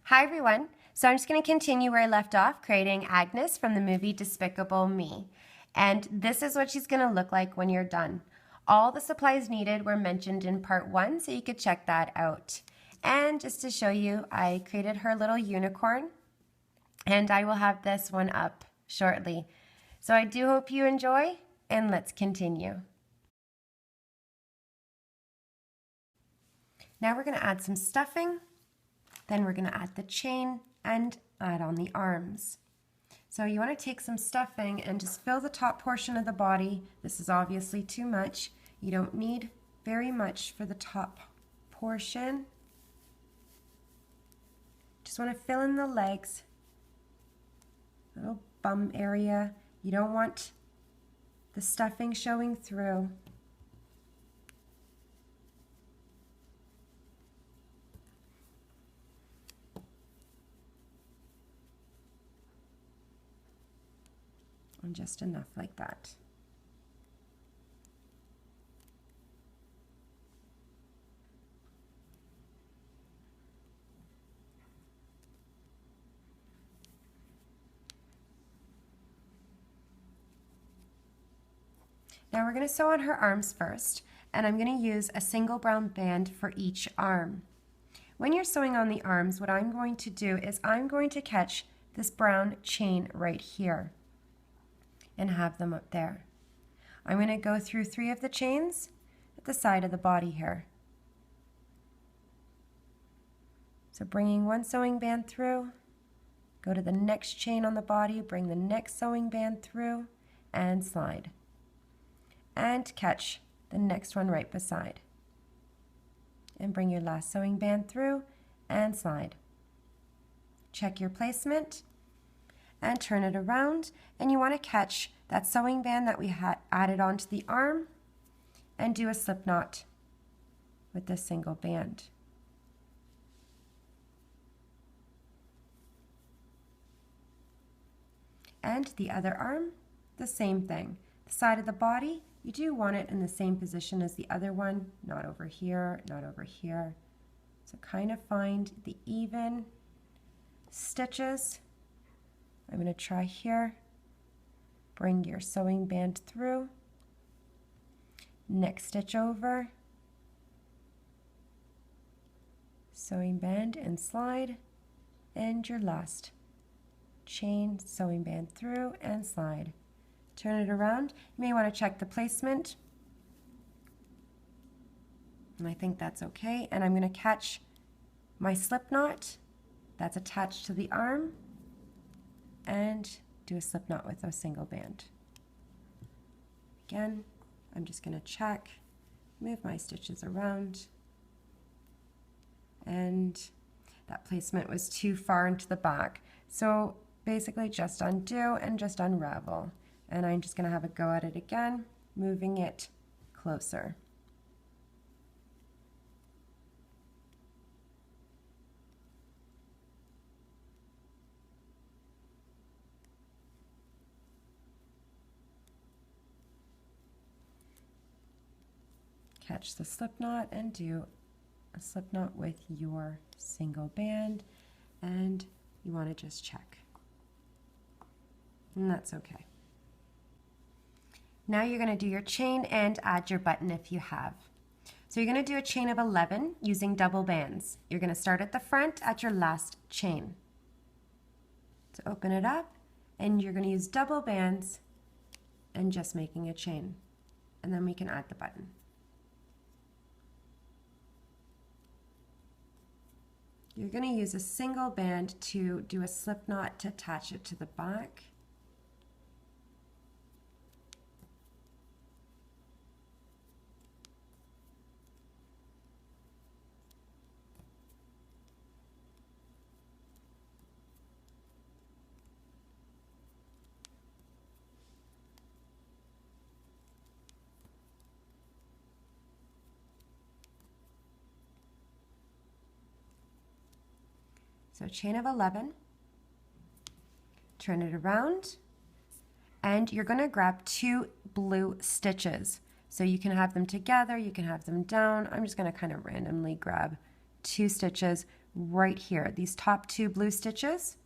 Hi everyone, so I'm just going to continue where I left off, creating Agnes from the movie Despicable Me. And this is what she's going to look like when you're done. All the supplies needed were mentioned in part 1, so you could check that out. And just to show you, I created her little unicorn, and I will have this one up shortly. So I do hope you enjoy, and let's continue. Now we're going to add some stuffing. Then we're going to add the chain and add on the arms. So you want to take some stuffing and just fill the top portion of the body. This is obviously too much. You don't need very much for the top portion. Just want to fill in the legs, little bum area. You don't want the stuffing showing through. And just enough like that. Now we're going to sew on her arms first, and I'm going to use a single brown band for each arm. When you're sewing on the arms, what I'm going to do is I'm going to catch this brown chain right here and have them up there. I'm going to go through 3 of the chains at the side of the body here. So bringing one sewing band through, go to the next chain on the body, bring the next sewing band through, and slide. And catch the next one right beside. And bring your last sewing band through and slide. Check your placement and turn it around, and you want to catch that sewing band that we had added onto the arm and do a slip knot with this single band. And the other arm, the same thing. The side of the body, you do want it in the same position as the other one, not over here, not over here. So kind of find the even stitches. I'm going to try here. Bring your sewing band through. Next stitch over. Sewing band and slide. And your last chain, sewing band through and slide. Turn it around. You may want to check the placement. And I think that's okay. And I'm going to catch my slip knot that's attached to the arm and do a slip knot with a single band. Again, I'm just going to check, move my stitches around, and that placement was too far into the back. So basically just undo and just unravel. And I'm just going to have a go at it again, moving it closer. Catch the slip knot and do a slip knot with your single band, and you want to just check. And that's okay. Now you're going to do your chain and add your button if you have. So you're going to do a chain of 11 using double bands. You're going to start at the front at your last chain. So open it up, and you're going to use double bands and just making a chain. And then we can add the button. You're going to use a single band to do a slip knot to attach it to the back. So chain of 11, turn it around, and you're going to grab 2 blue stitches. So you can have them together, you can have them down. I'm just going to kind of randomly grab 2 stitches right here, these top 2 blue stitches,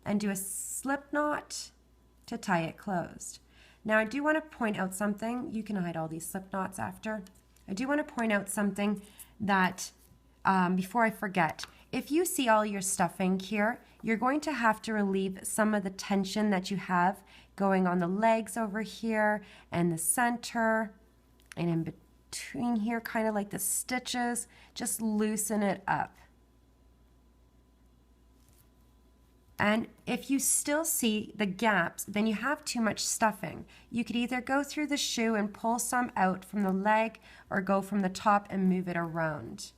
and do a slip knot to tie it closed. Now I do want to point out something. You can hide all these slip knots after. I do want to point out something that before I forget. If you see all your stuffing here, you're going to have to relieve some of the tension that you have going on the legs over here and the center and in between here, kind of like the stitches. Just loosen it up. And if you still see the gaps, then you have too much stuffing. You could either go through the shoe and pull some out from the leg or go from the top and move it around.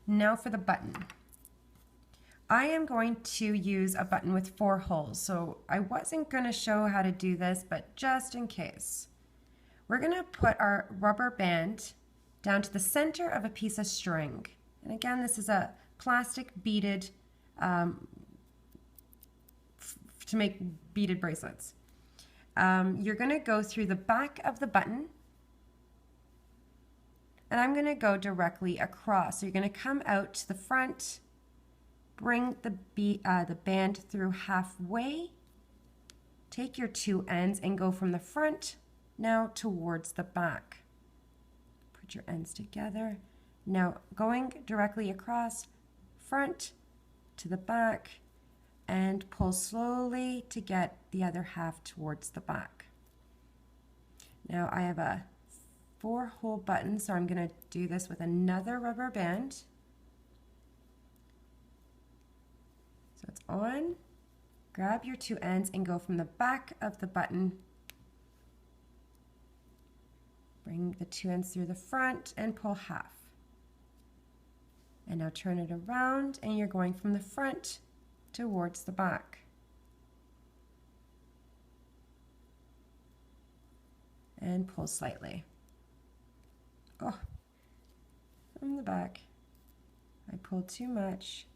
Now for the button. I am going to use a button with 4 holes, so I wasn't going to show how to do this, but just in case. We're going to put our rubber band down to the center of a piece of string. And again, this is a plastic beaded to make beaded bracelets. You're going to go through the back of the button, and I'm going to go directly across. So you're going to come out to the front, bring the band through halfway, take your 2 ends and go from the front now towards the back. Put your ends together. Now going directly across, front to the back, and pull slowly to get the other half towards the back. Now I have a 4-hole button, so I'm going to do this with another rubber band. So it's on. Grab your 2 ends and go from the back of the button. Bring the 2 ends through the front and pull half. And now turn it around, and you're going from the front towards the back. And pull slightly. Oh, from the back. I pulled too much.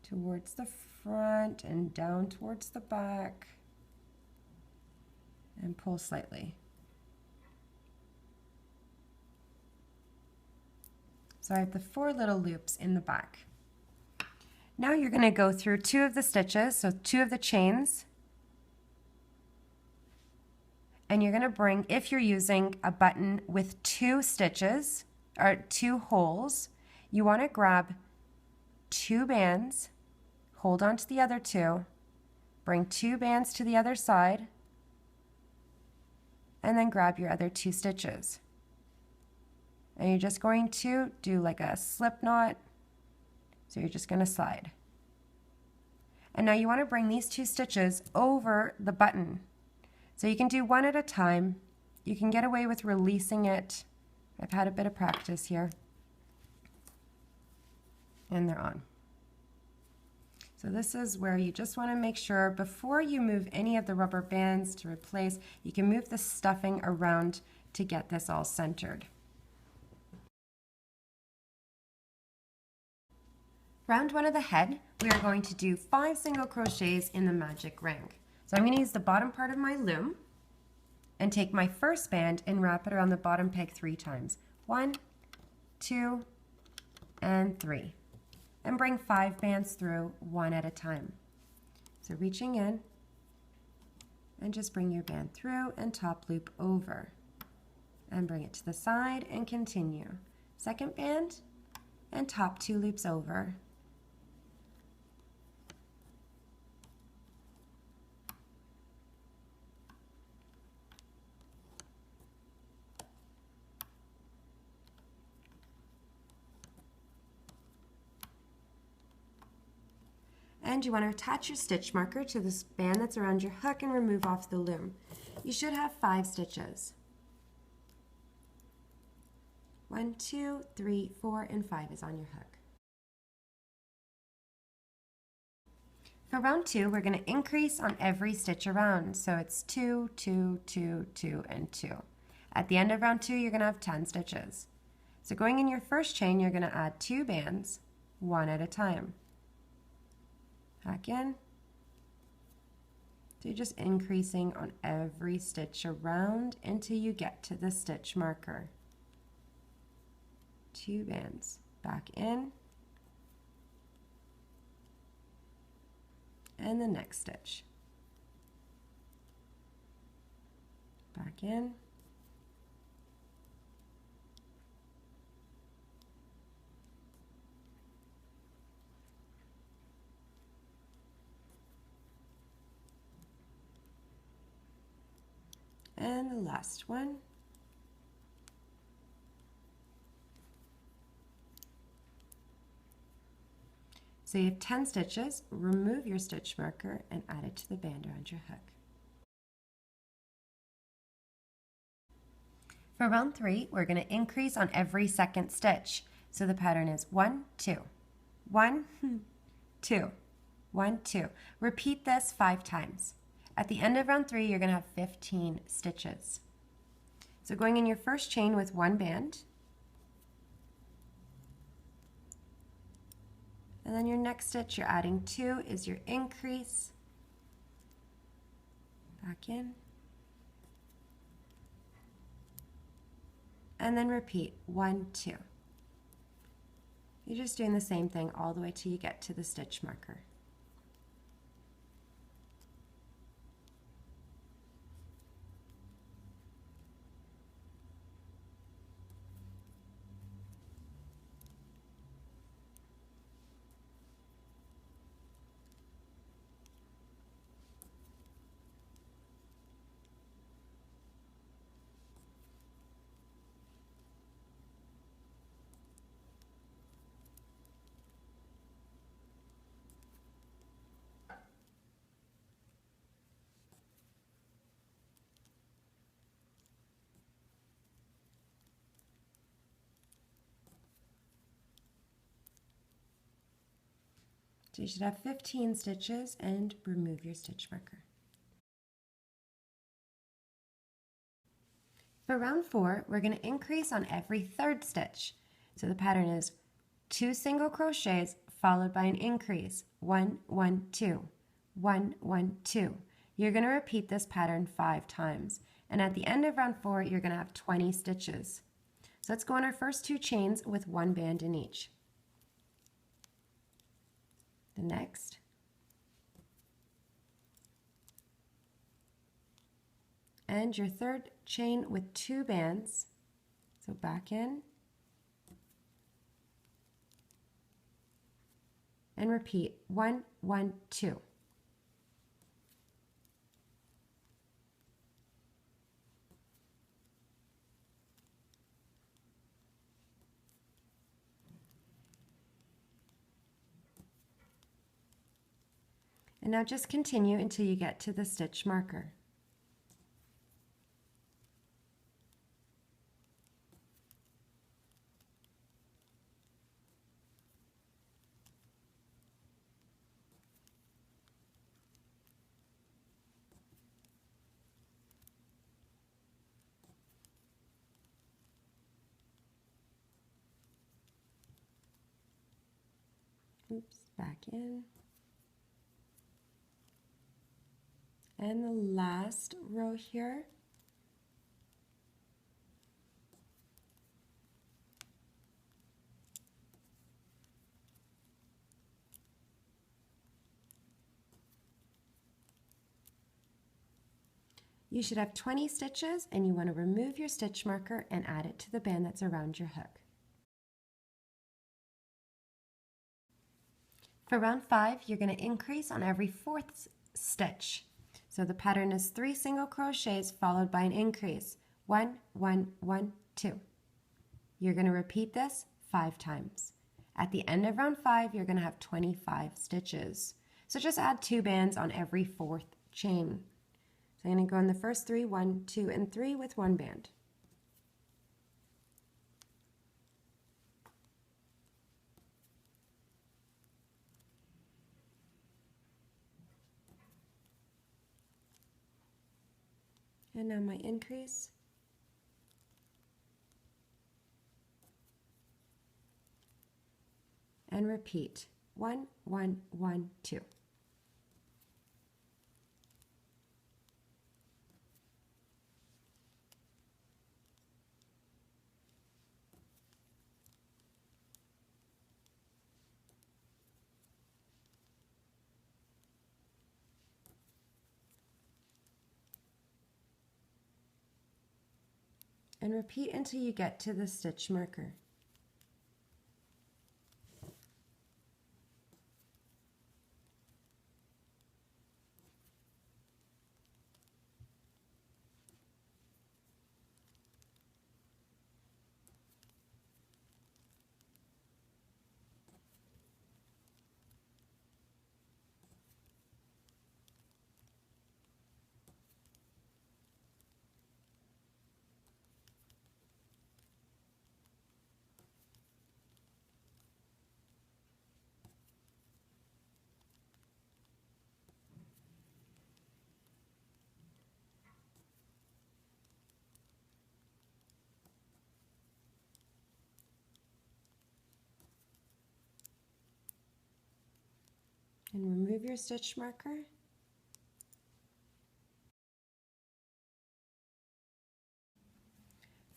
Towards the front and down towards the back. And pull slightly. So I have the 4 little loops in the back. Now you're going to go through 2 of the stitches, so 2 of the chains. And you're going to bring, if you're using a button with 2 stitches, or 2 holes, you want to grab 2 bands, hold on to the other 2, bring 2 bands to the other side, and then grab your other 2 stitches. And you're just going to do like a slip knot. So you're just going to slide. And now you want to bring these 2 stitches over the button. So you can do 1 at a time. You can get away with releasing it. I've had a bit of practice here. And they're on. So this is where you just want to make sure before you move any of the rubber bands to replace, you can move the stuffing around to get this all centered. Round 1 of the head, we are going to do 5 single crochets in the magic ring. So I'm going to use the bottom part of my loom and take my first band and wrap it around the bottom peg 3 times. 1, 2, and 3. And bring 5 bands through 1 at a time. So reaching in and just bring your band through and top loop over. And bring it to the side and continue. Second band and top 2 loops over. And you want to attach your stitch marker to this band that's around your hook and remove off the loom. You should have 5 stitches. 1, 2, 3, 4, and 5 is on your hook. For round 2, we're going to increase on every stitch around. So it's 2, 2, 2, 2, and 2. At the end of round 2, you're going to have 10 stitches. So going in your first chain, you're going to add 2 bands, 1 at a time. Back in. So you're just increasing on every stitch around until you get to the stitch marker. 2 bands, back in, and the next stitch, back in, and the last one. So you have 10 stitches, remove your stitch marker and add it to the band around your hook. For round 3, we're going to increase on every second stitch. So the pattern is 1, 2, 1, 2, 1, 2. Repeat this 5 times. At the end of round 3, you're going to have 15 stitches. So going in your first chain with 1 band, and then your next stitch you're adding 2 is your increase, back in, and then repeat 1, 2. You're just doing the same thing all the way till you get to the stitch marker. So you should have 15 stitches and remove your stitch marker. For round 4, we're going to increase on every third stitch. So the pattern is 2 single crochets followed by an increase, 1, 1, 2, 1, 1, 2. You're going to repeat this pattern 5 times. And at the end of round 4, you're going to have 20 stitches. So let's go on our first 2 chains with 1 band in each. The next, and your third chain with 2 bands, so back in, and repeat 1, 1, 2. And now just continue until you get to the stitch marker. Oops, back in. And the last row here. You should have 20 stitches and you want to remove your stitch marker and add it to the band that's around your hook. For round 5, you're going to increase on every 4th stitch. So the pattern is 3 single crochets followed by an increase, 1, 1, 1, 2. You're going to repeat this 5 times. At the end of round 5, you're going to have 25 stitches. So just add 2 bands on every 4th chain. So I'm going to go in the first 3, 1, 2, and 3 with 1 band. And now my increase. And repeat 1, 1, 1, 2. And repeat until you get to the stitch marker. And remove your stitch marker.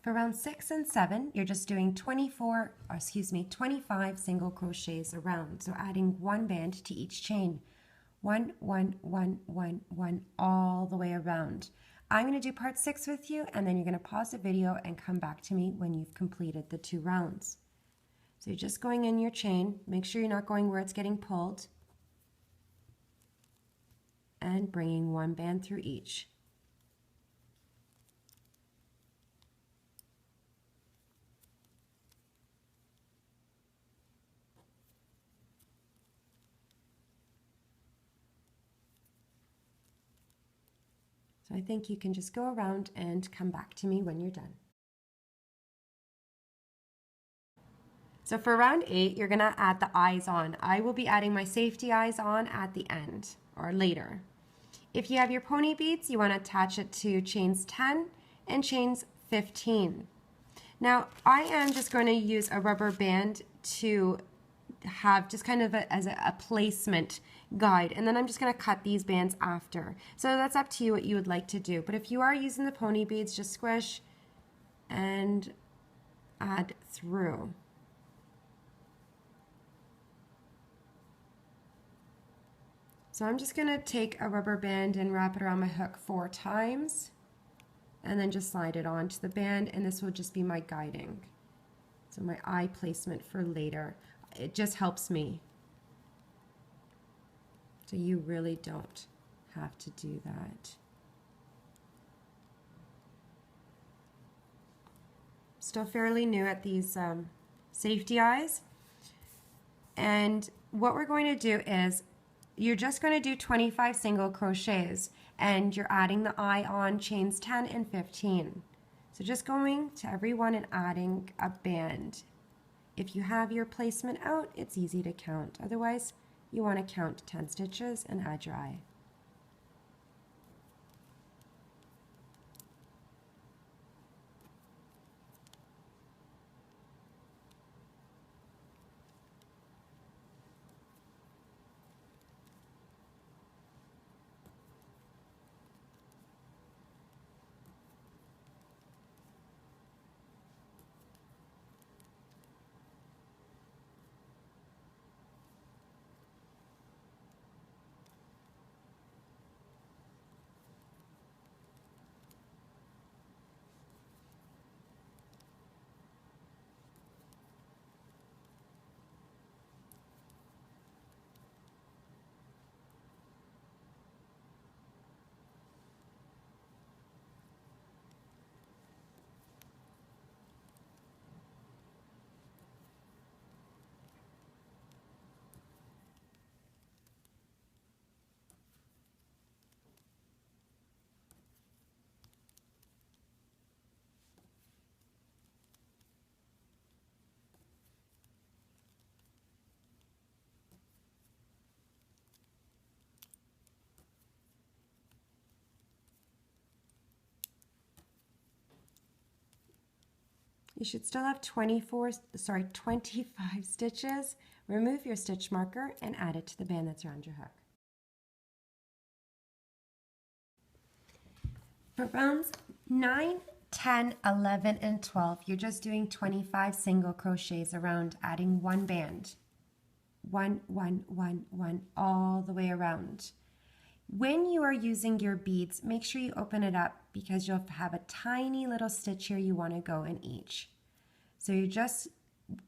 For round 6 and 7, you're just doing 25 single crochets around. So adding 1 band to each chain. 1, 1, 1, 1, 1, all the way around. I'm going to do part 6 with you, and then you're going to pause the video and come back to me when you've completed the 2 rounds. So you're just going in your chain. Make sure you're not going where it's getting pulled. And bringing 1 band through each. So I think you can just go around and come back to me when you're done. So for round 8, you're gonna add the eyes on. I will be adding my safety eyes on at the end or later. If you have your pony beads, you want to attach it to chains 10 and chains 15. Now, I am just going to use a rubber band to have just kind of as a placement guide, and then I'm just going to cut these bands after. So that's up to you what you would like to do. But if you are using the pony beads, just squish and add through. So I'm just going to take a rubber band and wrap it around my hook 4 times and then just slide it onto the band, and this will just be my guiding. So my eye placement for later. It just helps me. So you really don't have to do that. Still fairly new at these safety eyes. And what we're going to do is you're just going to do 25 single crochets, and you're adding the eye on chains 10 and 15. So just going to every one and adding a band. If you have your placement out, it's easy to count. Otherwise, you want to count 10 stitches and add your eye. You should still have 25 stitches. Remove your stitch marker and add it to the band that's around your hook. For rounds 9, 10, 11, and 12, you're just doing 25 single crochets around, adding 1 band. 1, 1, 1, 1, all the way around. When you are using your beads, make sure you open it up because you'll have a tiny little stitch here you want to go in each. So you just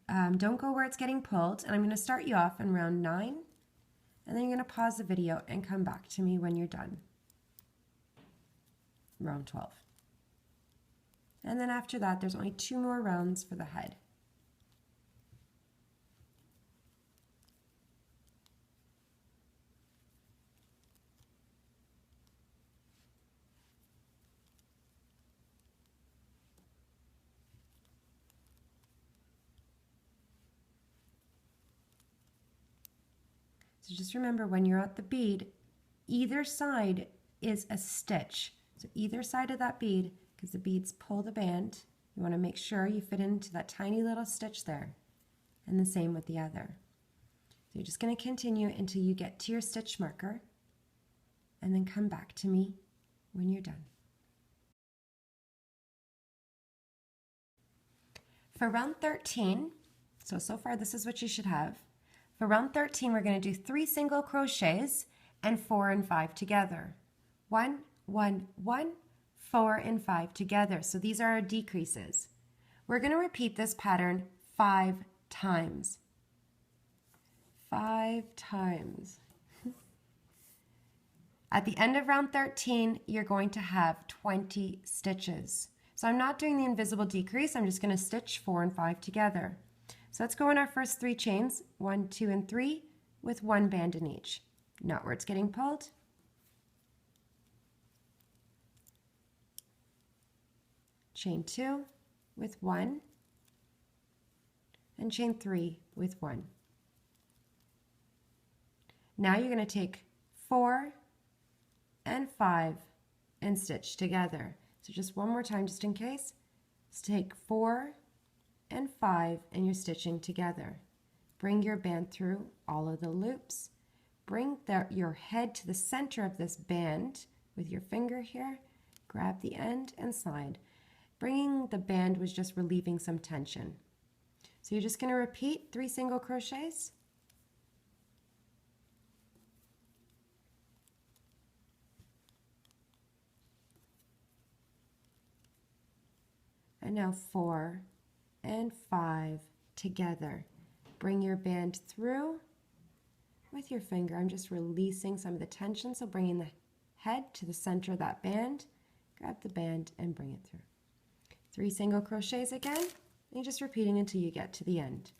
don't go where it's getting pulled, and I'm going to start you off in round 9, and then you're going to pause the video and come back to me when you're done. Round 12. And then after that, there's only 2 more rounds for the head. So just remember, when you're at the bead, either side is a stitch. So either side of that bead, because the beads pull the band, you want to make sure you fit into that tiny little stitch there. And the same with the other. So you're just going to continue until you get to your stitch marker, and then come back to me when you're done. For round 13, so far this is what you should have. For round 13, we're going to do 3 single crochets and 4 and 5 together. 1, 1, 1, 4 and 5 together. So these are our decreases. We're going to repeat this pattern 5 times. 5 times. At the end of round 13, you're going to have 20 stitches. So I'm not doing the invisible decrease. I'm just going to stitch 4 and 5 together. So let's go in our first 3 chains, 1, 2, and 3, with 1 band in each. Not where it's getting pulled. Chain 2 with 1, and chain 3 with 1. Now you're going to take 4 and 5 and stitch together. So just one more time, just in case. Let's take 4 and 5 and you're stitching together. Bring your band through all of the loops. Bring your head to the center of this band with your finger here. Grab the end and slide. Bringing the band was just relieving some tension. So you're just going to repeat 3 single crochets. And now 4 and 5 together. Bring your band through with your finger. I'm just releasing some of the tension, so bringing the head to the center of that band. Grab the band and bring it through. 3 single crochets again, and you're just repeating until you get to the end.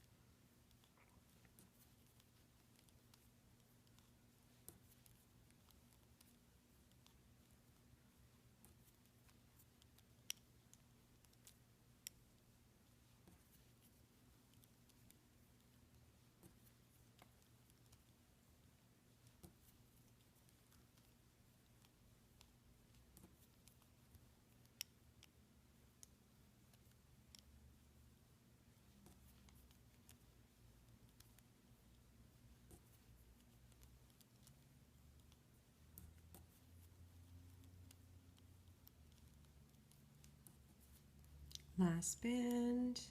Last band,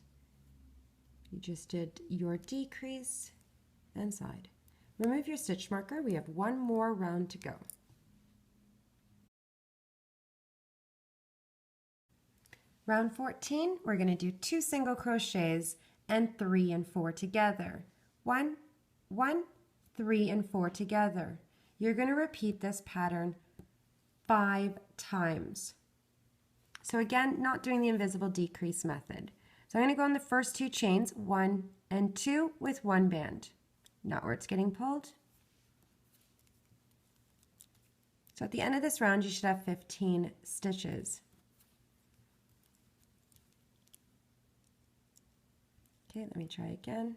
you just did your decrease and side. Remove your stitch marker. We have 1 more round to go. Round 14, we're going to do 2 single crochets and 3 and 4 together. 1, 1, 3 and 4 together. You're going to repeat this pattern 5 times. So again, not doing the invisible decrease method. So I'm going to go in the first 2 chains, 1 and 2 with 1 band. Not where it's getting pulled. So at the end of this round, you should have 15 stitches. Okay, let me try again.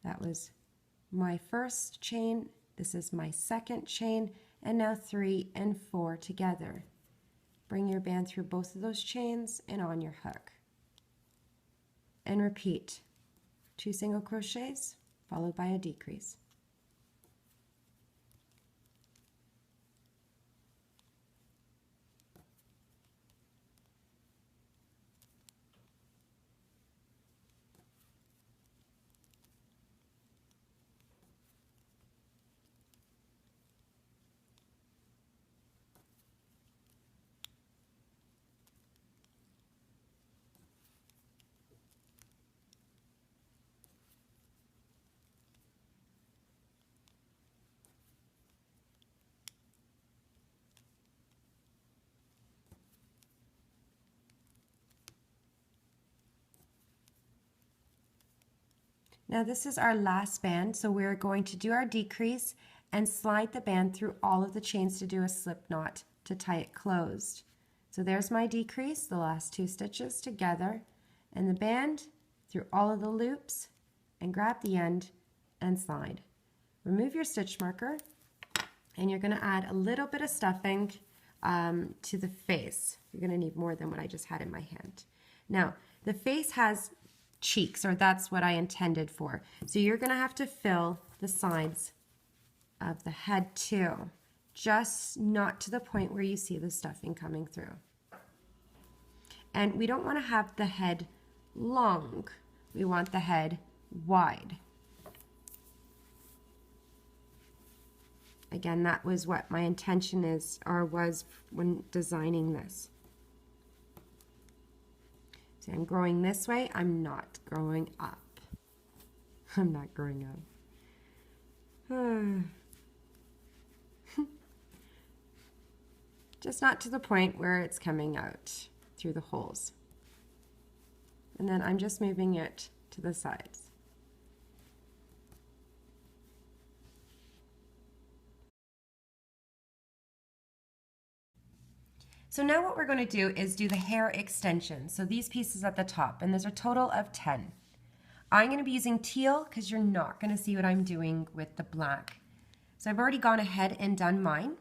That was my first chain. This is my second chain. And now 3 and 4 together. Bring your band through both of those chains and on your hook. And repeat 2 single crochets followed by a decrease. Now this is our last band, so we're going to do our decrease and slide the band through all of the chains to do a slip knot to tie it closed. So there's my decrease, the last 2 stitches together, and the band through all of the loops, and grab the end and slide. Remove your stitch marker, and you're going to add a little bit of stuffing to the face. You're going to need more than what I just had in my hand. Now, the face has cheeks, or that's what I intended for. So you're going to have to fill the sides of the head too, just not to the point where you see the stuffing coming through. And we don't want to have the head long. We want the head wide. Again, that was what my intention is, or was, when designing this. So I'm growing this way, I'm not growing up. I'm not growing up. Just not to the point where it's coming out through the holes. And then I'm just moving it to the sides. So now what we're going to do is do the hair extensions. So these pieces at the top, and there's a total of 10. I'm going to be using teal because you're not going to see what I'm doing with the black. So I've already gone ahead and done mine.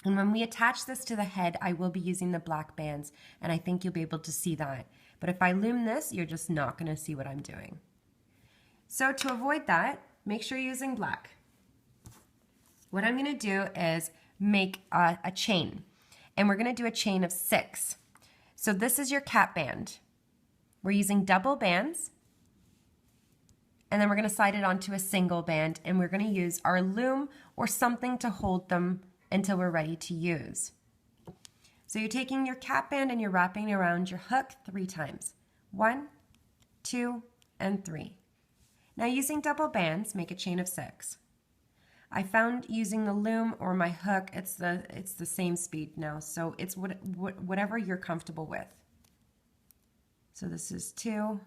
And when we attach this to the head, I will be using the black bands, and I think you'll be able to see that. But if I loom this, you're just not going to see what I'm doing. So to avoid that, make sure you're using black. What I'm going to do is make a chain. And we're going to do a chain of 6. So this is your cap band. We're using double bands, and then we're going to slide it onto a single band, and we're going to use our loom or something to hold them until we're ready to use. So you're taking your cap band and you're wrapping around your hook 3 times. 1, 2, and 3. Now using double bands, make a chain of 6. I found using the loom or my hook, it's the same speed now, so it's whatever you're comfortable with. So this is 2.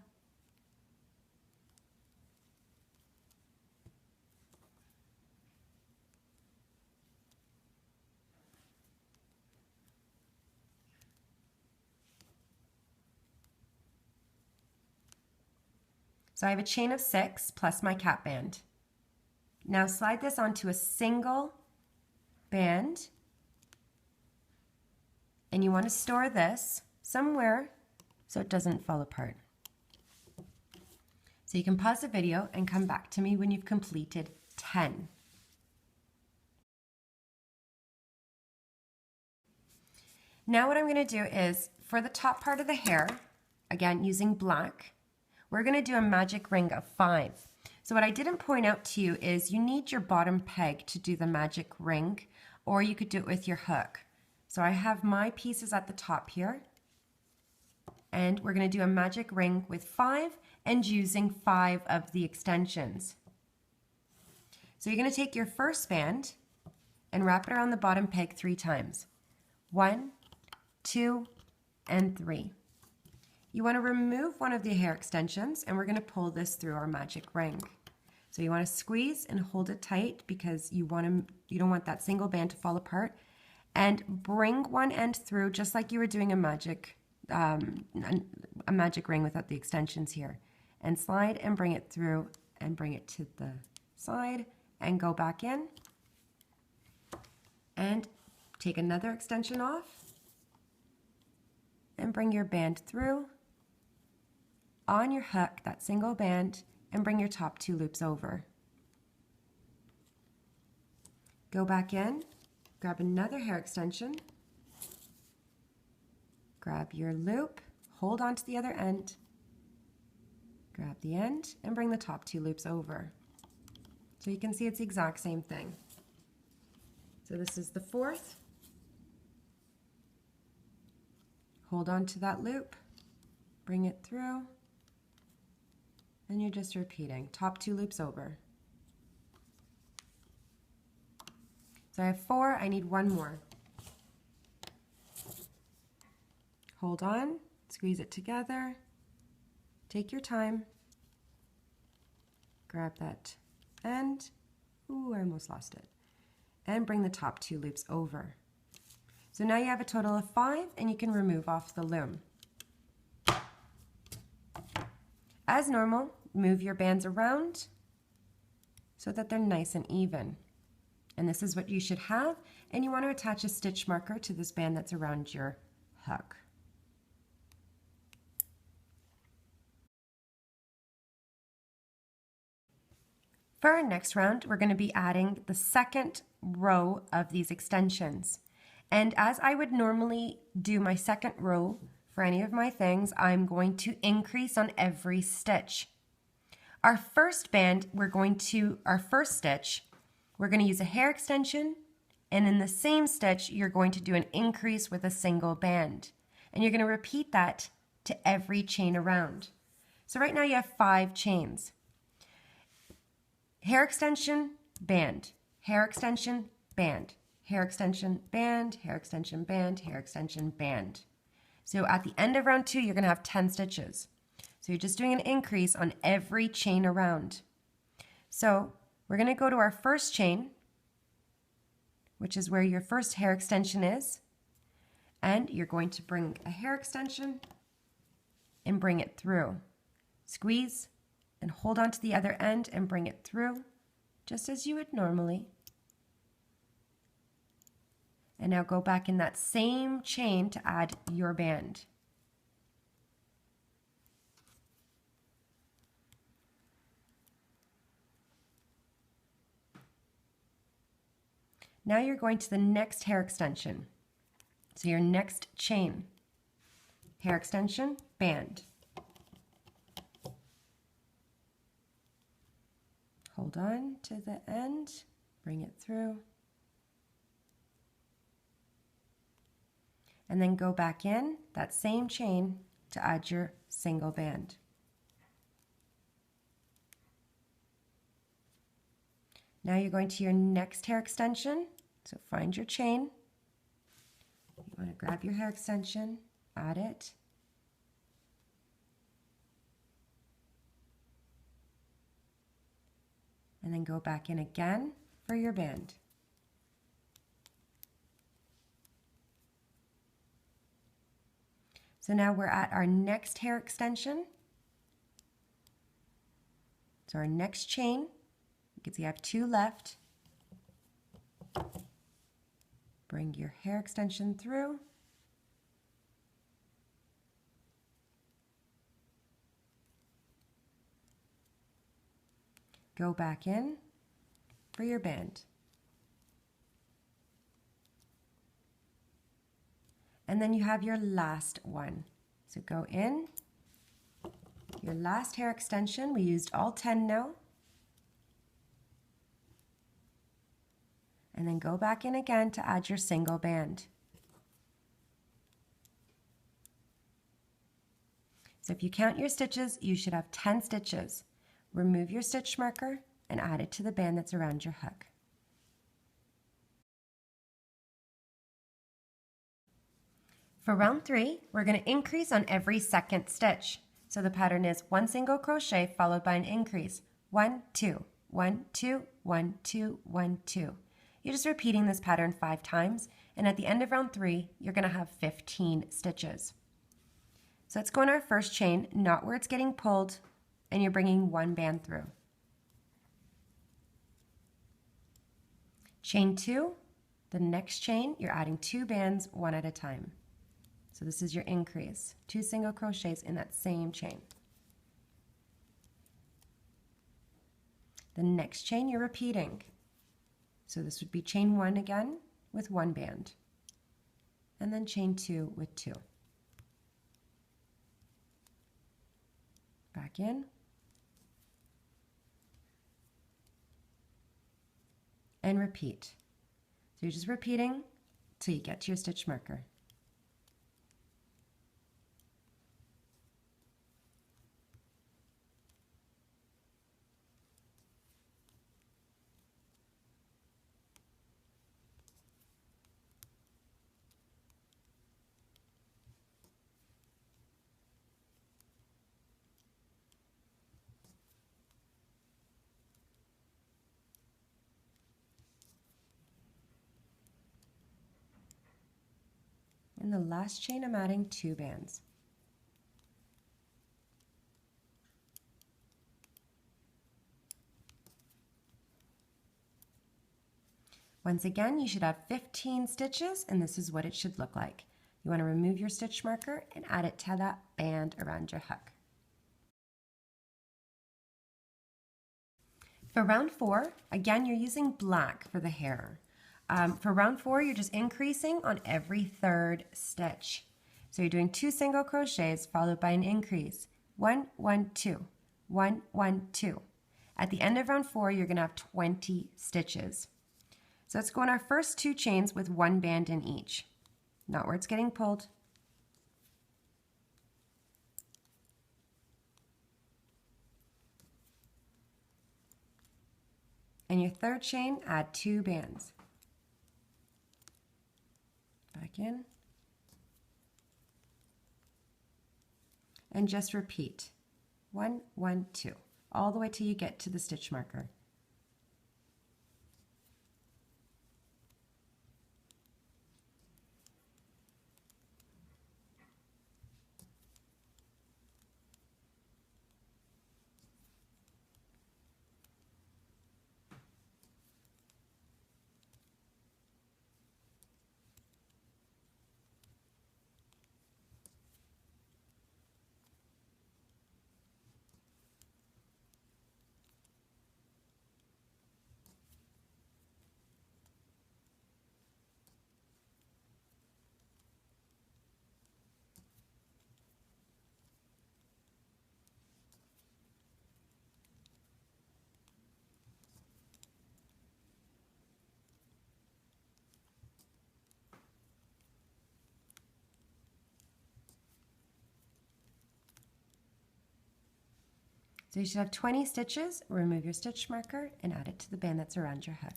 So I have a chain of 6 plus my cap band. Now slide this onto a single band, and you want to store this somewhere so it doesn't fall apart. So you can pause the video and come back to me when you've completed 10. Now what I'm going to do is, for the top part of the hair, again using black, we're going to do a magic ring of 5. So what I didn't point out to you is you need your bottom peg to do the magic ring, or you could do it with your hook. So I have my pieces at the top here, and we're going to do a magic ring with 5 and using 5 of the extensions. So you're going to take your first band and wrap it around the bottom peg 3 times. 1, 2, and 3. You want to remove one of the hair extensions, and we're going to pull this through our magic ring. So you want to squeeze and hold it tight because you don't want that single band to fall apart, and bring one end through just like you were doing a magic ring without the extensions here, and slide and bring it through and bring it to the side and go back in and take another extension off and bring your band through on your hook, that single band, and bring your top 2 loops over. Go back in, grab another hair extension, grab your loop, hold on to the other end, grab the end, and bring the top 2 loops over. So you can see it's the exact same thing. So this is the 4th. Hold on to that loop, bring it through, and you're just repeating, top 2 loops over. So I have 4, I need 1 more. Hold on, squeeze it together, take your time, grab that end. Ooh, I almost lost it. And bring the top 2 loops over. So now you have a total of 5 and you can remove off the loom. As normal, move your bands around so that they're nice and even. And this is what you should have, and you want to attach a stitch marker to this band that's around your hook. For our next round, we're going to be adding the second row of these extensions. And as I would normally do my second row for any of my things, I'm going to increase on every stitch. Our first stitch, we're going to use a hair extension, and in the same stitch, you're going to do an increase with a single band. And you're going to repeat that to every chain around. So right now you have 5 chains. Hair extension, band, hair extension, band, hair extension, band, hair extension, band, hair extension, band. So at the end of round 2, you're going to have 10 stitches. So you're just doing an increase on every chain around. So we're going to go to our first chain, which is where your first hair extension is, and you're going to bring a hair extension and bring it through. Squeeze and hold on to the other end and bring it through, just as you would normally. And now go back in that same chain to add your band. Now you're going to the next hair extension. So your next chain, hair extension, band. Hold on to the end, bring it through. And then go back in that same chain to add your single band. Now you're going to your next hair extension. So find your chain. You want to grab your hair extension, add it. And then go back in again for your band. So now we're at our next hair extension. So our next chain, you can see I have 2 left. Bring your hair extension through. Go back in for your band. And then you have your last one. So go in, your last hair extension, we used all 10 now. And then go back in again to add your single band. So if you count your stitches, you should have 10 stitches. Remove your stitch marker and add it to the band that's around your hook. For round 3, we're going to increase on every second stitch. So the pattern is 1 single crochet followed by an increase. 1, 2, 1, 2, 1, 2, 1, 2. You're just repeating this pattern 5 times, and at the end of round 3, you're going to have 15 stitches. So let's go in our first chain, not where it's getting pulled, and you're bringing 1 band through. Chain 2, the next chain, you're adding 2 bands one at a time. So this is your increase, 2 single crochets in that same chain. The next chain you're repeating. So this would be chain 1 again with 1 band, and then chain 2 with 2. Back in. And repeat. So you're just repeating till you get to your stitch marker. the last chain I'm adding 2 bands. Once again, you should have 15 stitches, and this is what it should look like. You want to remove your stitch marker and add it to that band around your hook. For round 4, again, you're using black for the hair. For round 4, you're just increasing on every 3rd stitch. So you're doing 2 single crochets followed by an increase. 1, 1, 2, 1, 1, 2. At the end of round 4, you're going to have 20 stitches. So let's go on our first 2 chains with 1 band in each. Not where it's getting pulled. And your 3rd chain, add 2 bands. Back in. And just repeat. 1, 1, 2. All the way till you get to the stitch marker. So you should have 20 stitches. Remove your stitch marker and add it to the band that's around your hook.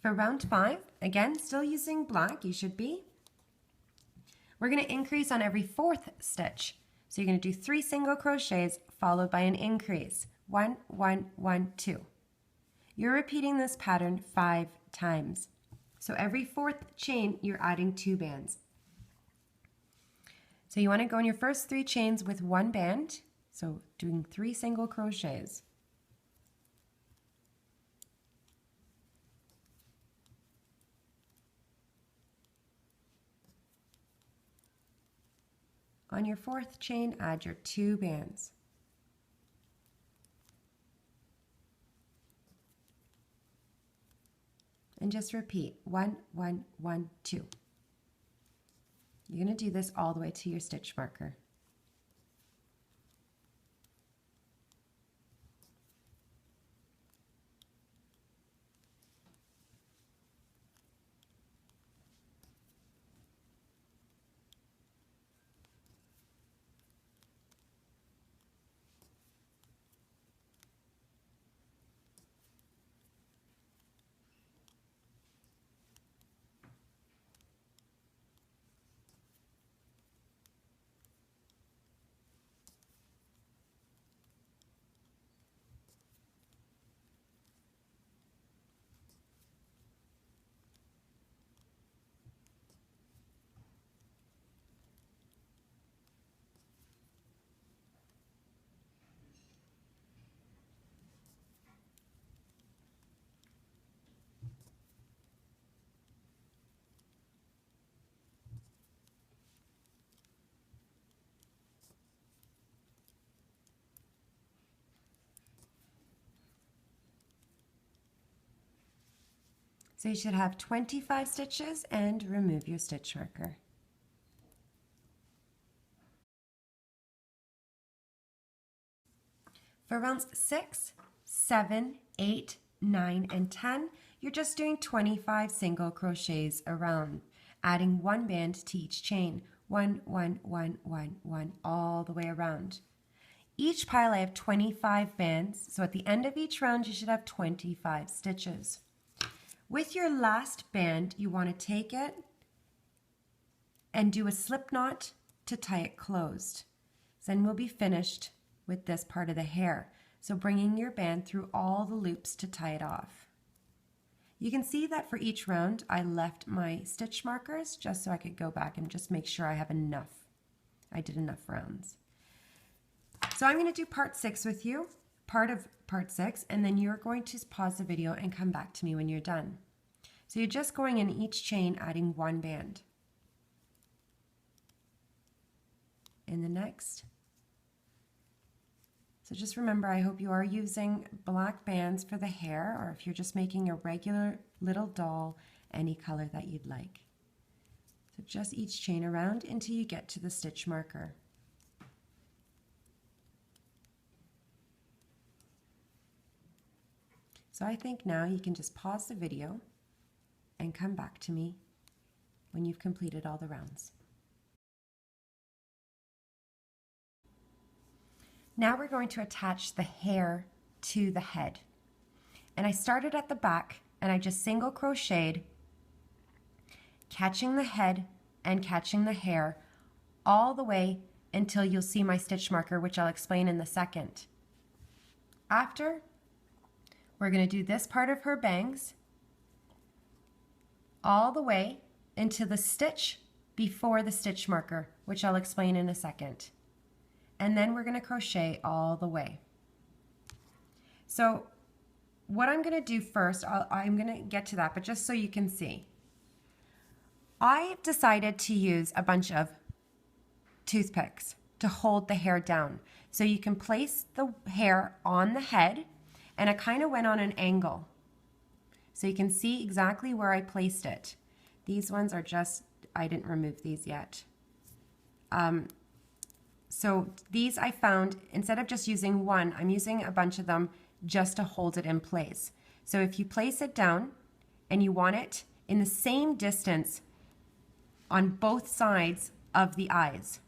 For round 5, again, still using black, you should be. We're going to increase on every 4th stitch. So you're going to do 3 single crochets followed by an increase. 1, 1, 1, 2. You're repeating this pattern 5 times. So every 4th chain, you're adding 2 bands. So you want to go in your first 3 chains with 1 band, so doing 3 single crochets. On your 4th chain, add your 2 bands. And just repeat, 1, 1, 1, 2. You're going to do this all the way to your stitch marker. So you should have 25 stitches and remove your stitch marker. For rounds 6, 7, 8, 9, and 10, you're just doing 25 single crochets around, adding 1 band to each chain. 1, 1, 1, 1, 1, all the way around. Each pile I have 25 bands, so at the end of each round you should have 25 stitches. With your last band, you want to take it and do a slip knot to tie it closed. Then we'll be finished with this part of the hair. So bringing your band through all the loops to tie it off. You can see that for each round I left my stitch markers just so I could go back and just make sure I have enough. I did enough rounds. So I'm going to do part 6 with you, part of part 6, and then you're going to pause the video and come back to me when you're done. So you're just going in each chain adding 1 band. In the next. So just remember, I hope you are using black bands for the hair, or if you're just making a regular little doll, any color that you'd like. So just each chain around until you get to the stitch marker. So I think now you can just pause the video and come back to me when you've completed all the rounds. Now we're going to attach the hair to the head. And I started at the back and I just single crocheted, catching the head and catching the hair all the way until you'll see my stitch marker, which I'll explain in a second. After, we're going to do this part of her bangs all the way into the stitch before the stitch marker, which I'll explain in a second. And then we're going to crochet all the way. So what I'm going to do first, I'm going to get to that, but just so you can see, I decided to use a bunch of toothpicks to hold the hair down. So you can place the hair on the head, and I kind of went on an angle. So you can see exactly where I placed it. These ones are just, I didn't remove these yet. So these I found, instead of just using one, I'm using a bunch of them just to hold it in place. So if you place it down and you want it in the same distance on both sides of the eyes.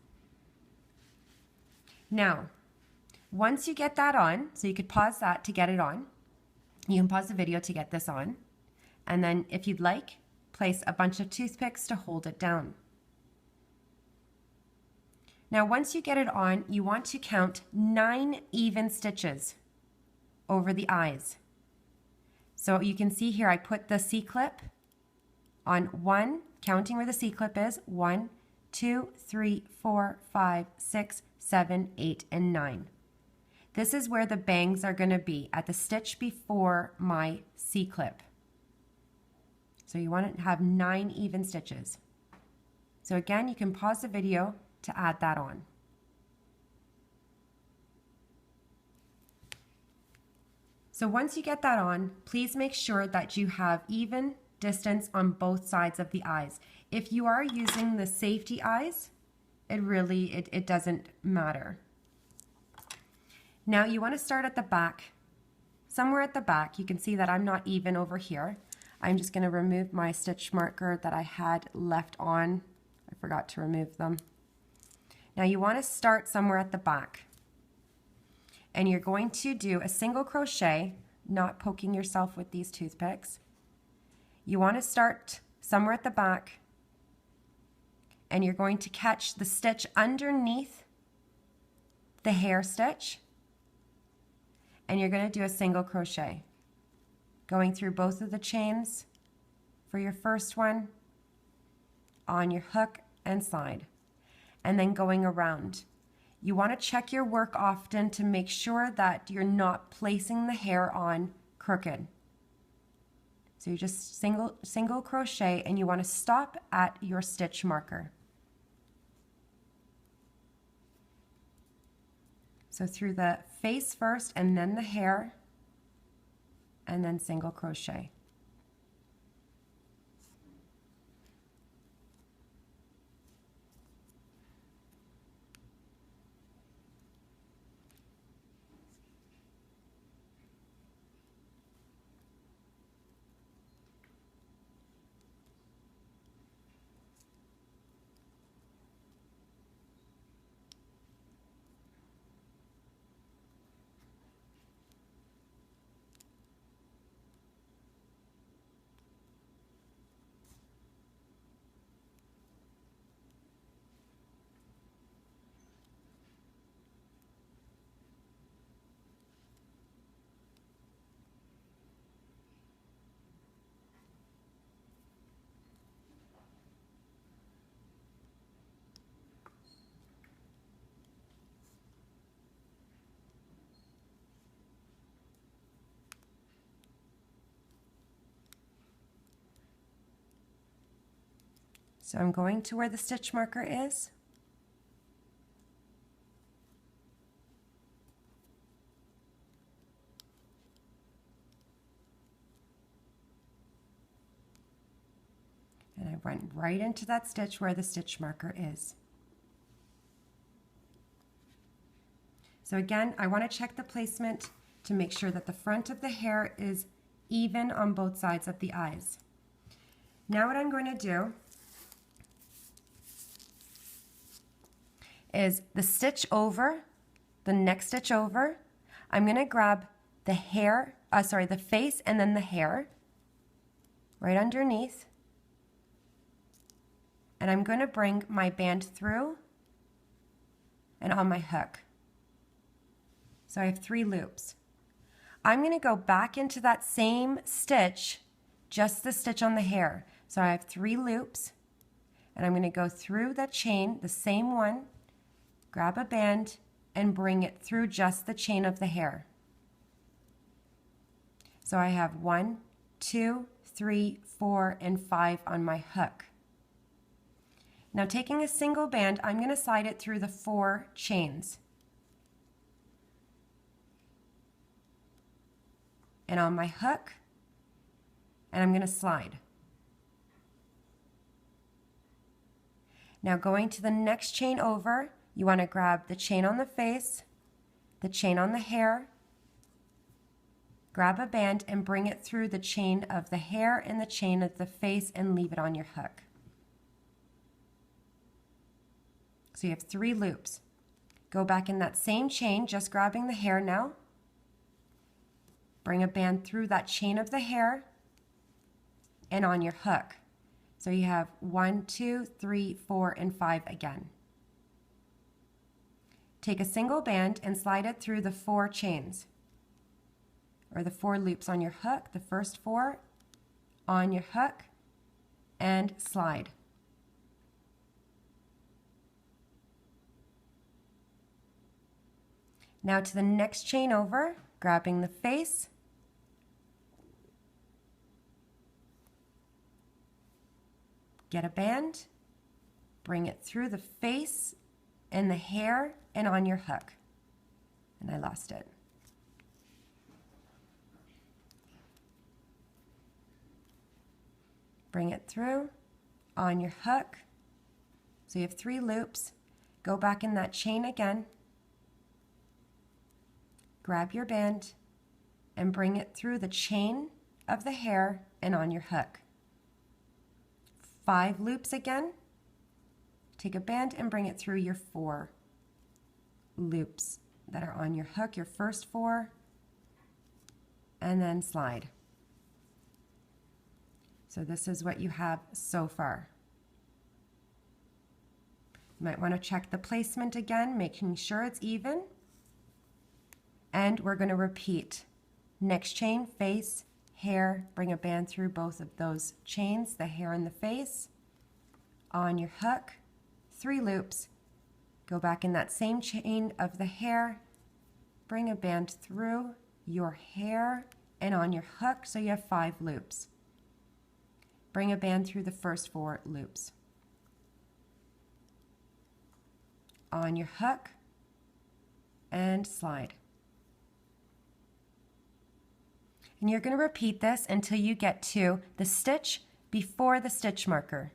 Now, once you get that on, so you could pause that to get it on, you can pause the video to get this on, and then if you'd like, place a bunch of toothpicks to hold it down. Now once you get it on, you want to count 9 even stitches over the eyes. So you can see here I put the C-clip on 1, counting where the C-clip is, 1, 2, 3, 4, 5, 6, 7, 8, and 9. This is where the bangs are going to be, at the stitch before my C-clip. So you want to have 9 even stitches. So again, you can pause the video to add that on. So once you get that on, please make sure that you have even distance on both sides of the eyes. If you are using the safety eyes, it doesn't matter. Now you want to start at the back. Somewhere at the back, you can see that I'm not even over here. I'm just going to remove my stitch marker that I had left on. I forgot to remove them. Now you want to start somewhere at the back, and you're going to do a single crochet, not poking yourself with these toothpicks. You want to start somewhere at the back, and you're going to catch the stitch underneath the hair stitch, and you're going to do a single crochet, going through both of the chains for your first one on your hook and slide, and then going around. You want to check your work often to make sure that you're not placing the hair on crooked. So you just single crochet, and you want to stop at your stitch marker. So through the face first, and then the hair, and then single crochet. So I'm going to where the stitch marker is. And I went right into that stitch where the stitch marker is. So again, I want to check the placement to make sure that the front of the hair is even on both sides of the eyes. Now what I'm going to do is the stitch over, the next stitch over, I'm going to grab the hair, the face and then the hair right underneath. And I'm going to bring my band through and on my hook. So I have 3 loops. I'm going to go back into that same stitch, just the stitch on the hair. So I have 3 loops, and I'm going to go through that chain, the same one, grab a band, and bring it through just the chain of the hair. So I have 1, 2, 3, 4, and 5 on my hook. Now taking a single band, I'm going to slide it through the 4 chains. And on my hook, and I'm going to slide. Now going to the next chain over, you want to grab the chain on the face, the chain on the hair, grab a band and bring it through the chain of the hair and the chain of the face and leave it on your hook. So you have 3 loops. Go back in that same chain, just grabbing the hair now. Bring a band through that chain of the hair and on your hook. So you have 1, 2, 3, 4, and 5 again. Take a single band and slide it through the 4 chains, or the 4 loops on your hook, the first 4 on your hook, and slide. Now to the next chain over, grabbing the face, get a band, bring it through the face and the hair and on your hook. And I lost it. Bring it through on your hook. So you have 3 loops. Go back in that chain again. Grab your band and bring it through the chain of the hair and on your hook. 5 loops again. Take a band and bring it through your 4 loops that are on your hook, your first 4, and then slide. So this is what you have so far. You might want to check the placement again, making sure it's even. And we're going to repeat. Next chain, face, hair, bring a band through both of those chains, the hair and the face. On your hook, 3 loops. Go back in that same chain of the hair, bring a band through your hair and on your hook, so you have 5 loops. Bring a band through the first 4 loops. On your hook and slide. And you're going to repeat this until you get to the stitch before the stitch marker.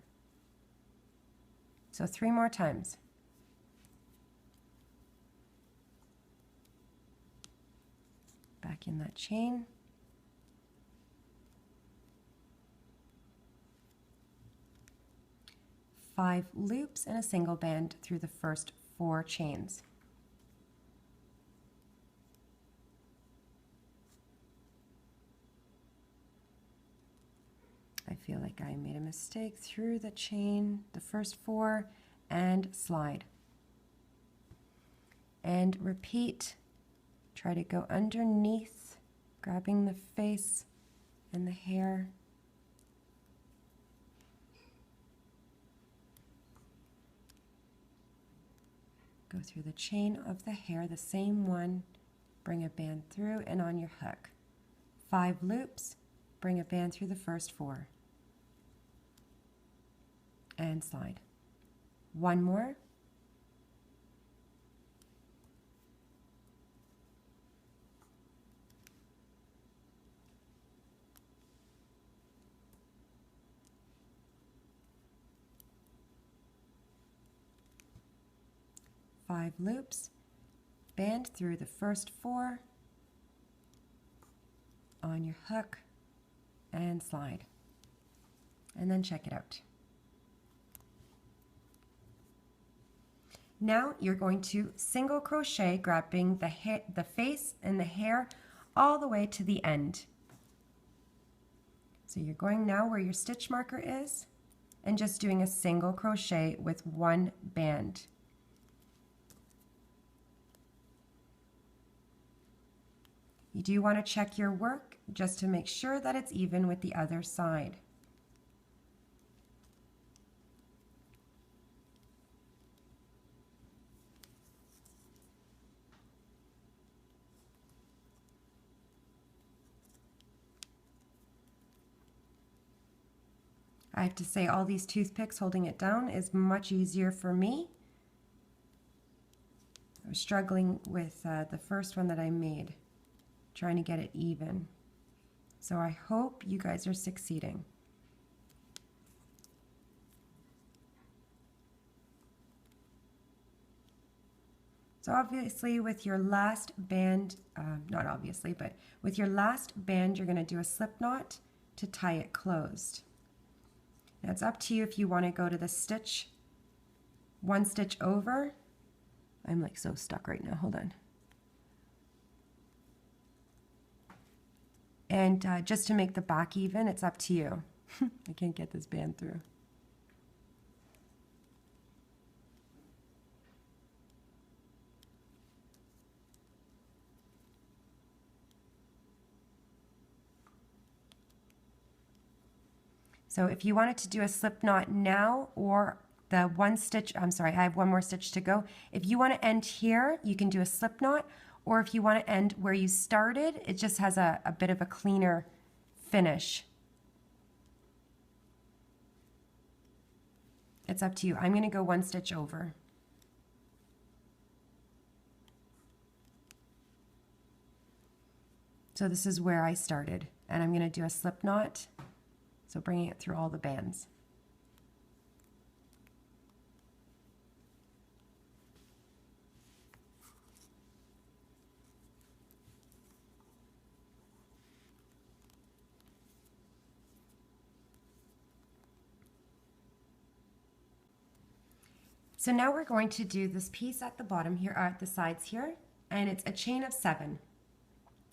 So 3 more times. Back in that chain. Five loops and a single band through the first 4 chains. I feel like I made a mistake through the chain, the first 4, and slide. And repeat. Try to go underneath, grabbing the face and the hair. Go through the chain of the hair, the same one, bring a band through and on your hook. 5 loops, bring a band through the first 4. and slide. One more. Five loops, band through the first four on your hook and slide, and then check it out. Now you're going to single crochet, grabbing the face and the hair all the way to the end. So you're going now where your stitch marker is and just doing a single crochet with one band. You do want to check your work just to make sure that it's even with the other side. I have to say, all these toothpicks holding it down is much easier for me. I was struggling with the first one that I made, trying to get it even. So I hope you guys are succeeding. So obviously with your last band, not obviously, but with your last band, you're going to do a slip knot to tie it closed. Now it's up to you if you want to go to the stitch, one stitch over. I'm like so stuck right now, hold on. And just to make the back even, it's up to you. I can't get this band through. So if you wanted to do a slip knot now, or the one stitch, I'm sorry, I have one more stitch to go. If you want to end here, you can do a slip knot, or if you want to end where you started, it just has a bit of a cleaner finish. It's up to you. I'm going to go one stitch over. So this is where I started, and I'm going to do a slip knot. So bringing it through all the bands. So now we're going to do this piece at the bottom here, or at the sides here, and it's a chain of 7.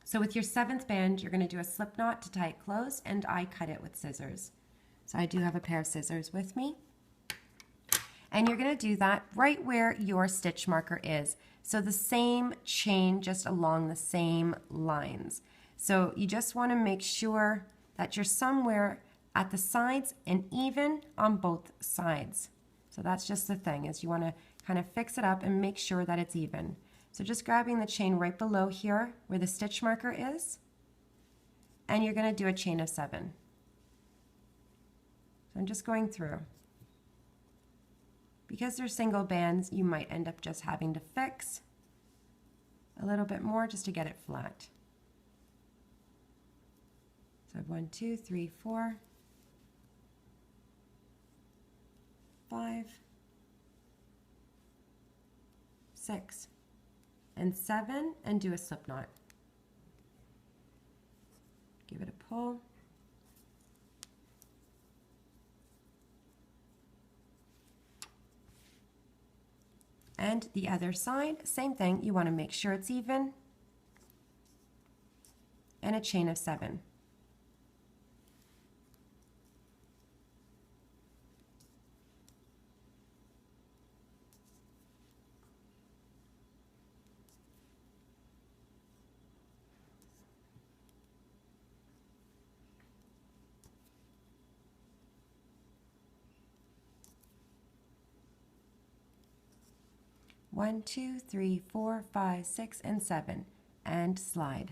So with your 7th band, you're going to do a slip knot to tie it closed, and I cut it with scissors. So I do have a pair of scissors with me. And you're going to do that right where your stitch marker is. So the same chain, just along the same lines. So you just want to make sure that you're somewhere at the sides and even on both sides. So that's just the thing, is you want to kind of fix it up and make sure that it's even. So just grabbing the chain right below here where the stitch marker is, and you're going to do a chain of 7. So I'm just going through. Because they're single bands, you might end up just having to fix a little bit more just to get it flat. So I have 1, 2, 3, 4, 5, 6, and 7, and do a slip knot. Give it a pull. And the other side, same thing, you want to make sure it's even, and a chain of 7. One, 2, 3, 4, 5, 6, and 7, and slide.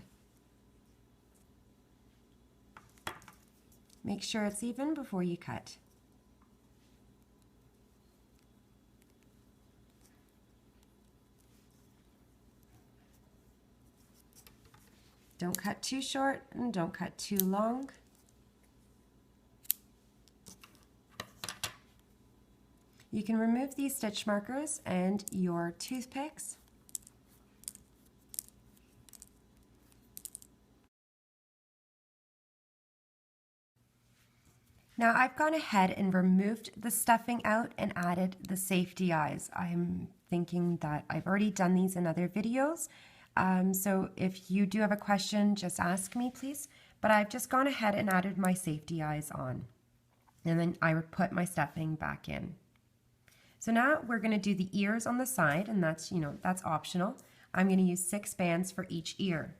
Make sure it's even before you cut. Don't cut too short and don't cut too long. You can remove these stitch markers and your toothpicks. Now I've gone ahead and removed the stuffing out and added the safety eyes. I'm thinking that I've already done these in other videos. So if you do have a question, just ask me, please. But I've just gone ahead and added my safety eyes on. And then I would put my stuffing back in. So now we're going to do the ears on the side, and that's, that's optional. I'm going to use 6 bands for each ear.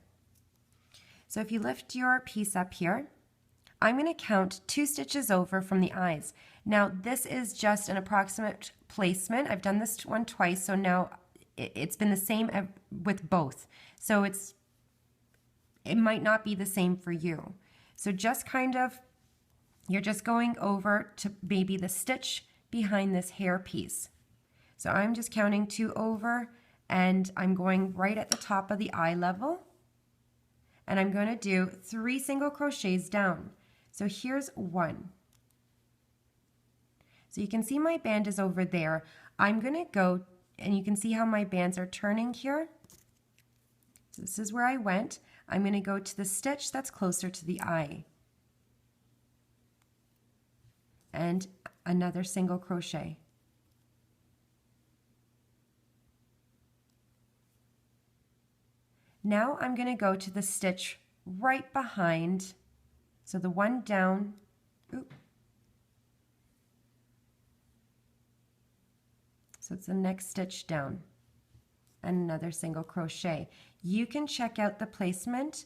So if you lift your piece up here, I'm going to count 2 stitches over from the eyes. Now this is just an approximate placement. I've done this one twice, so now it's been the same with both. So it might not be the same for you. So just you're just going over to maybe the stitch behind this hair piece. So I'm just counting 2 over, and I'm going right at the top of the eye level, and I'm going to do 3 single crochets down. So here's 1. So you can see my band is over there. I'm going to go, and you can see how my bands are turning here. So this is where I went. I'm going to go to the stitch that's closer to the eye. And another single crochet. Now I'm going to go to the stitch right behind, so the one down, so it's the next stitch down, and another single crochet. You can check out the placement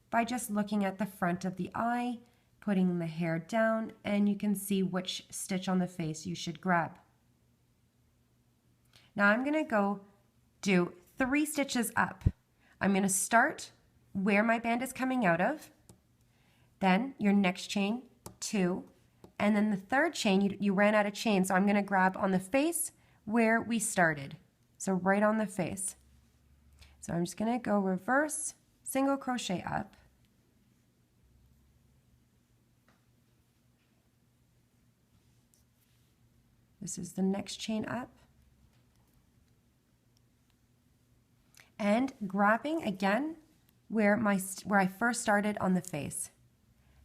by just looking at the front of the eye, putting the hair down, and you can see which stitch on the face you should grab. Now I'm going to go do 3 stitches up. I'm going to start where my band is coming out of, then your next chain, 2, and then the third chain, you ran out of chain, so I'm going to grab on the face where we started, so right on the face. So I'm just going to go reverse, single crochet up, this is the next chain up, and grabbing again where I first started on the face,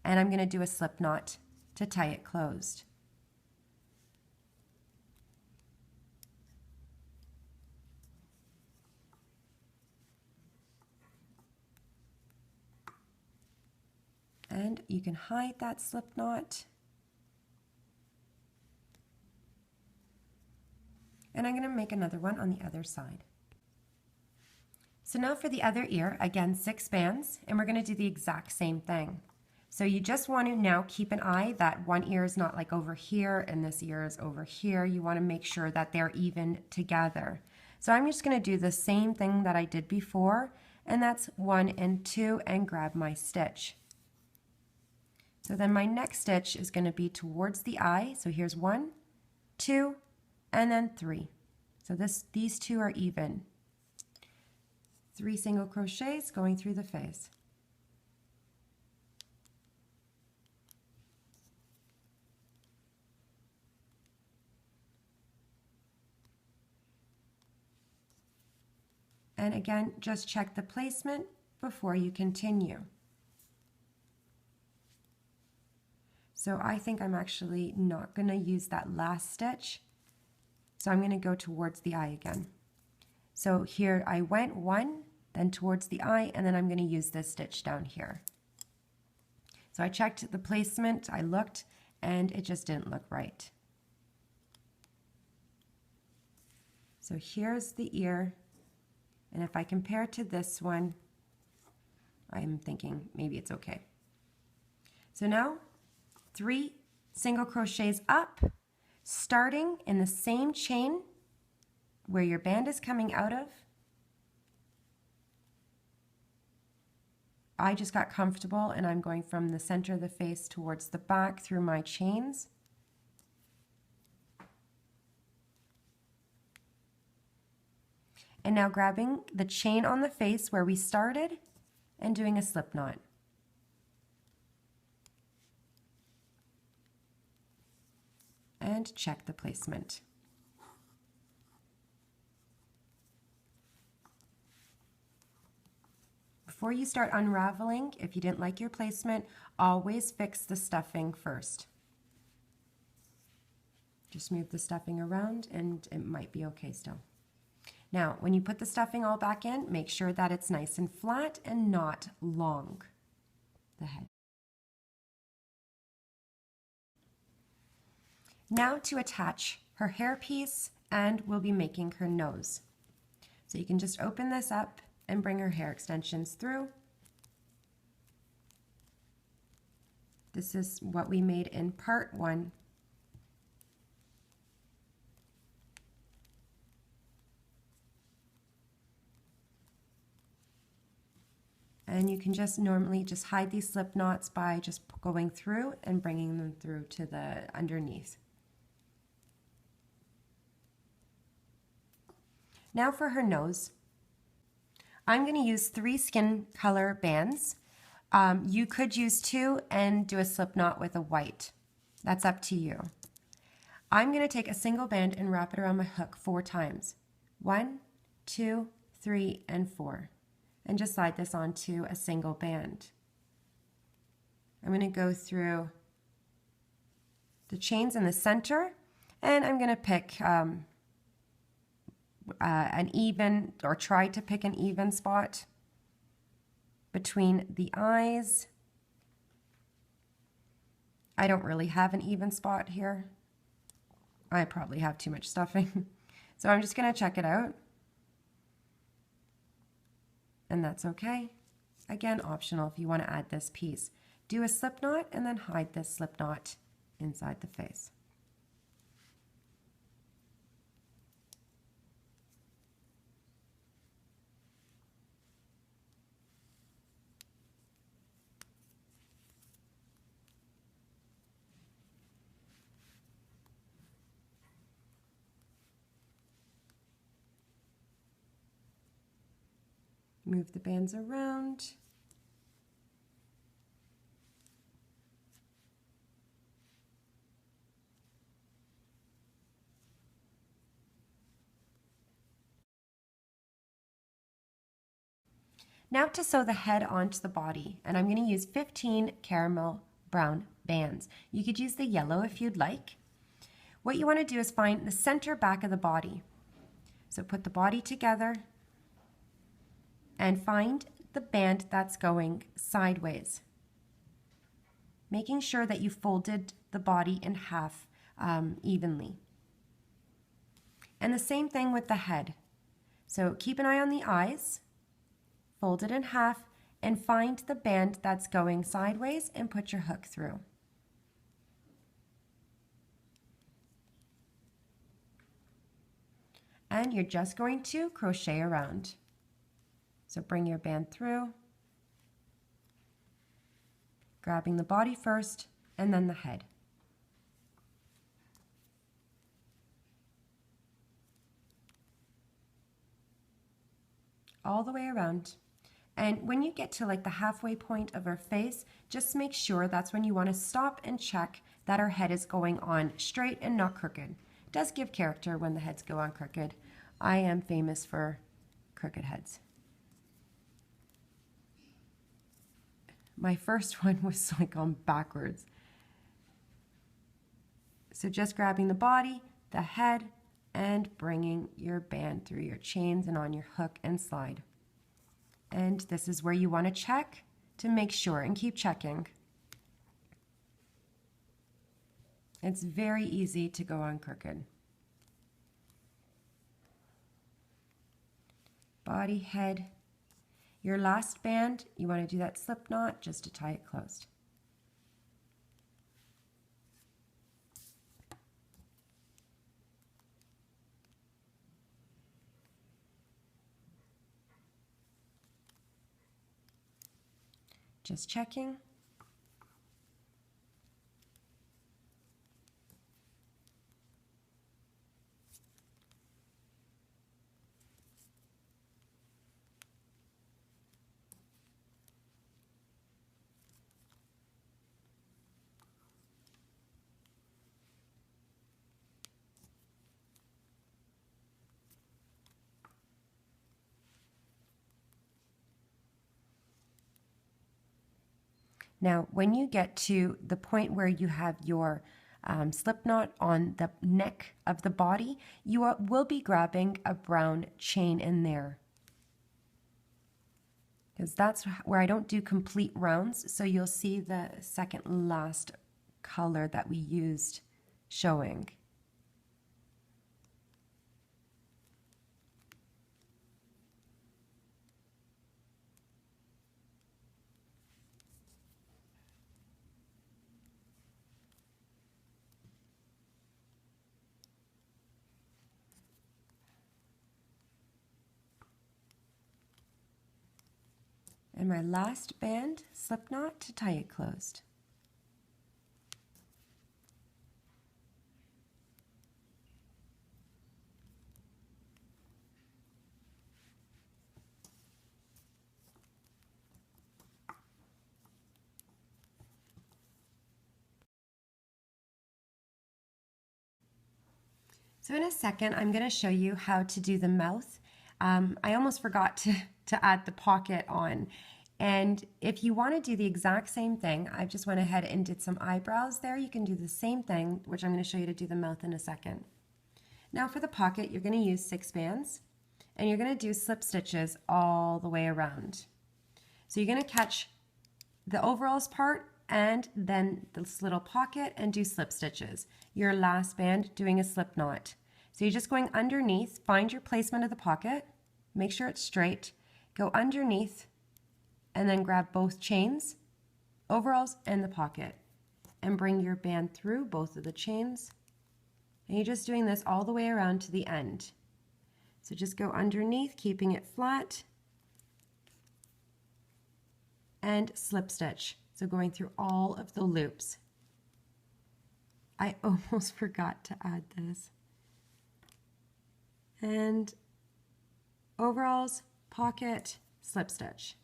and I'm going to do a slip knot to tie it closed. And you can hide that slip knot. And I'm going to make another one on the other side. So now for the other ear, again 6 bands, and we're going to do the exact same thing. So you just want to now keep an eye that one ear is not like over here and this ear is over here. You want to make sure that they're even together. So I'm just going to do the same thing that I did before, and that's 1 and 2, and grab my stitch. So then my next stitch is going to be towards the eye. So here's 1, 2, and then 3. So these 2 are even. 3 single crochets going through the face. And again, just check the placement before you continue. So I think I'm actually not going to use that last stitch. So I'm going to go towards the eye again. So here I went 1, then towards the eye, and then I'm going to use this stitch down here. So I checked the placement, I looked, and it just didn't look right. So here's the ear, and if I compare to this one, I'm thinking maybe it's okay. So now 3 single crochets up, starting in the same chain where your band is coming out of. I just got comfortable, and I'm going from the center of the face towards the back through my chains. And now grabbing the chain on the face where we started and doing a slip knot. And check the placement. Before you start unraveling, if you didn't like your placement, always fix the stuffing first. Just move the stuffing around and it might be okay still. Now, when you put the stuffing all back in, make sure that it's nice and flat and not long, the head. Now to attach her hairpiece, and we'll be making her nose. So you can just open this up and bring her hair extensions through. This is what we made in part 1. And you can just normally just hide these slip knots by just going through and bringing them through to the underneath. Now for her nose, I'm going to use 3 skin color bands. You could use 2 and do a slip knot with a white. That's up to you. I'm going to take a single band and wrap it around my hook 4 times. 1, 2, 3, and 4. And just slide this onto a single band. I'm going to go through the chains in the center, and I'm going to pick an even, or try to pick an even spot between the eyes. I don't really have an even spot here. I probably have too much stuffing. So I'm just going to check it out. And that's okay. Again, optional if you want to add this piece. Do a slip knot and then hide this slip knot inside the face. Move the bands around. Now to sew the head onto the body, and I'm going to use 15 caramel brown bands. You could use the yellow if you'd like. What you want to do is find the center back of the body. So put the body together and find the band that's going sideways, making sure that you folded the body in half evenly. And the same thing with the head. So keep an eye on the eyes, fold it in half, and find the band that's going sideways and put your hook through. And you're just going to crochet around. So bring your band through, grabbing the body first and then the head. All the way around. And when you get to like the halfway point of her face, just make sure that's when you want to stop and check that her head is going on straight and not crooked. It does give character when the heads go on crooked. I am famous for crooked heads. My first one was like on backwards. So just grabbing the body, the head, and bringing your band through your chains and on your hook and slide. And this is where you want to check to make sure, and keep checking. It's very easy to go on crooked. Body, head. Your last band, you want to do that slip knot just to tie it closed. Just checking. Now, when you get to the point where you have your slip knot on the neck of the body, you will be grabbing a brown chain in there. Because that's where I don't do complete rounds, so you'll see the second last color that we used showing. And my last band, slip knot to tie it closed. So in a second, I'm going to show you how to do the mouth. I almost forgot to add the pocket on. And if you want to do the exact same thing, I just went ahead and did some eyebrows there. You can do the same thing, which I'm going to show you to do the mouth in a second. Now for the pocket, you're going to use 6 bands, and you're going to do slip stitches all the way around. So you're going to catch the overalls part and then this little pocket and do slip stitches. Your last band doing a slip knot. So you're just going underneath, find your placement of the pocket, make sure it's straight, go underneath, and then grab both chains, overalls, and the pocket, and bring your band through both of the chains. And you're just doing this all the way around to the end. So just go underneath, keeping it flat, and slip stitch. So going through all of the loops. I almost forgot to add this. And overalls, pocket, slip stitch.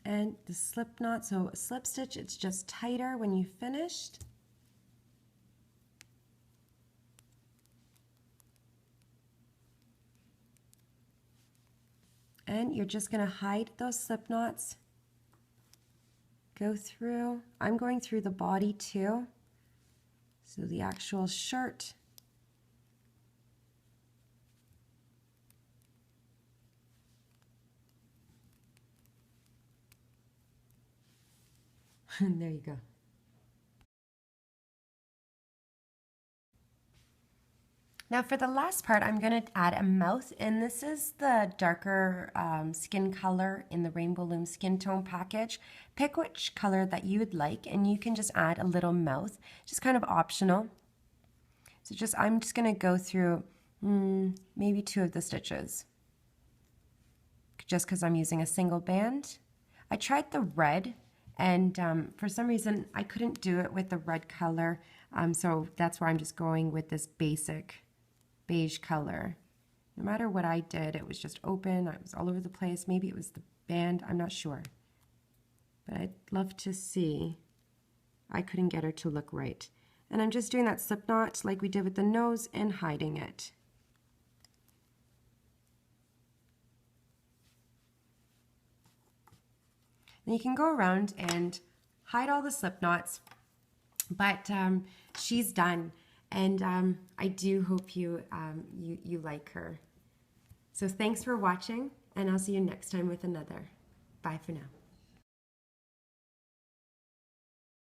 And the slip knot, so a slip stitch, it's just tighter when you finished. And you're just going to hide those slip knots. Go through. I'm going through the body too. So the actual shirt. And there you go. Now for the last part, I'm going to add a mouth, and this is the darker skin color in the Rainbow Loom Skin Tone package. Pick which color that you would like, and you can just add a little mouth, just kind of optional. So I'm just going to go through maybe 2 of the stitches, just because I'm using a single band. I tried the red, and for some reason I couldn't do it with the red color, so that's why I'm just going with this basic beige color. No matter what I did, it was just open, it was all over the place. Maybe it was the band, I'm not sure. But I'd love to see. I couldn't get her to look right. And I'm just doing that slip knot like we did with the nose and hiding it. And you can go around and hide all the slip knots, but she's done. And I do hope you like her. So thanks for watching, and I'll see you next time with another. Bye for now.